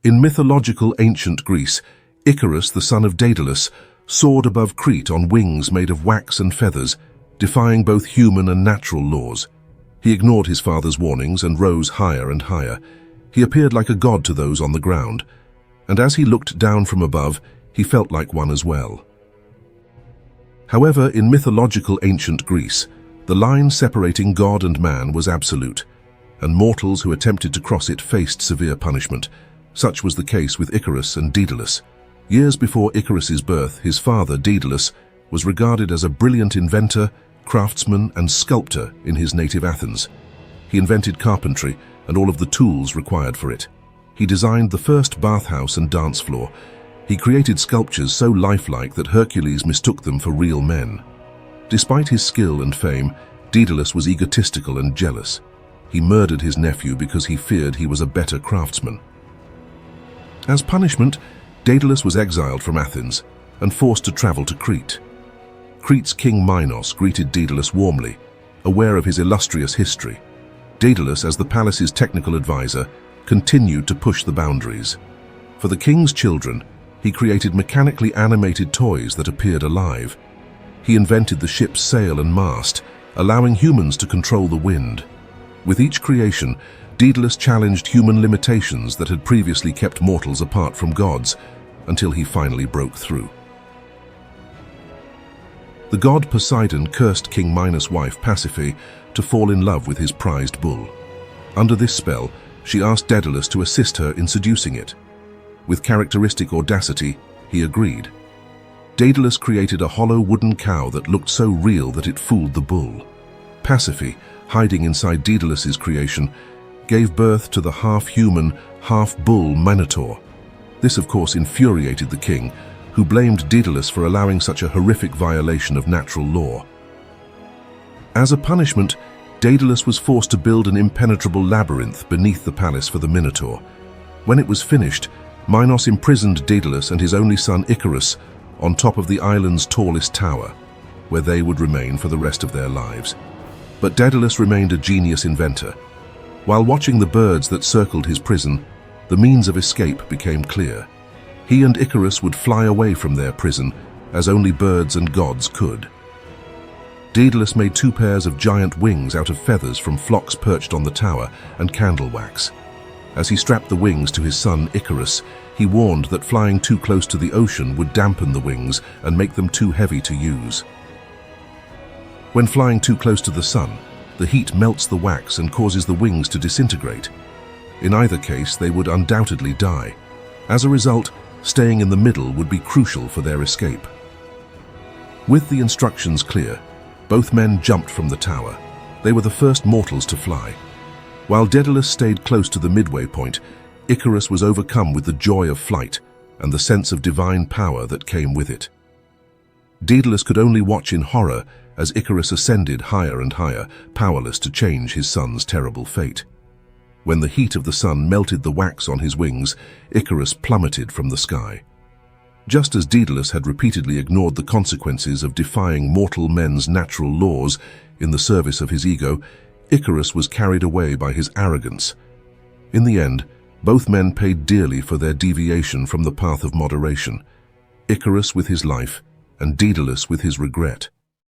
In mythological ancient Greece, Icarus, the son of Daedalus, soared above Crete on wings made of wax and feathers, defying both human and natural laws. He ignored his father's warnings and rose higher and higher. He appeared like a god to those on the ground, and as he looked down from above, he felt like one as well. However, in mythological ancient Greece, the line separating God and man was absolute, and mortals who attempted to cross it faced severe punishment. Such was the case with Icarus and Daedalus. Years before Icarus's birth, his father, Daedalus, was regarded as a brilliant inventor, craftsman, and sculptor in his native Athens. He invented carpentry and all of the tools required for it. He designed the first bathhouse and dance floor. He created sculptures so lifelike that Hercules mistook them for real men. Despite his skill and fame, Daedalus was egotistical and jealous. He murdered his nephew because he feared he was a better craftsman. As punishment, Daedalus was exiled from Athens and forced to travel to Crete. Crete's king Minos greeted Daedalus warmly, aware of his illustrious history. Daedalus, as the palace's technical advisor, continued to push the boundaries. For the king's children, he created mechanically animated toys that appeared alive. He invented the ship's sail and mast, allowing humans to control the wind. With each creation, Daedalus challenged human limitations that had previously kept mortals apart from gods, until he finally broke through. The god Poseidon cursed King Minos' wife Pasiphae to fall in love with his prized bull. Under this spell, she asked Daedalus to assist her in seducing it. With characteristic audacity, he agreed. Daedalus created a hollow wooden cow that looked so real that it fooled the bull. Pasiphae, hiding inside Daedalus's creation, gave birth to the half-human, half-bull Minotaur. This, of course, infuriated the king, who blamed Daedalus for allowing such a horrific violation of natural law. As a punishment, Daedalus was forced to build an impenetrable labyrinth beneath the palace for the Minotaur. When it was finished, Minos imprisoned Daedalus and his only son Icarus on top of the island's tallest tower, where they would remain for the rest of their lives. But Daedalus remained a genius inventor. While watching the birds that circled his prison, the means of escape became clear. He and Icarus would fly away from their prison, as only birds and gods could. Daedalus made 2 pairs of giant wings out of feathers from flocks perched on the tower and candle wax. As he strapped the wings to his son Icarus, he warned that flying too close to the ocean would dampen the wings and make them too heavy to use. When flying too close to the sun, the heat melts the wax and causes the wings to disintegrate. In either case, they would undoubtedly die. As a result, staying in the middle would be crucial for their escape. With the instructions clear, both men jumped from the tower. They were the first mortals to fly. While Daedalus stayed close to the midway point, Icarus was overcome with the joy of flight and the sense of divine power that came with it. Daedalus could only watch in horror as Icarus ascended higher and higher, powerless to change his son's terrible fate. When the heat of the sun melted the wax on his wings, Icarus plummeted from the sky. Just as Daedalus had repeatedly ignored the consequences of defying mortal men's natural laws in the service of his ego, Icarus was carried away by his arrogance. In the end, both men paid dearly for their deviation from the path of moderation, Icarus with his life and Daedalus with his regret.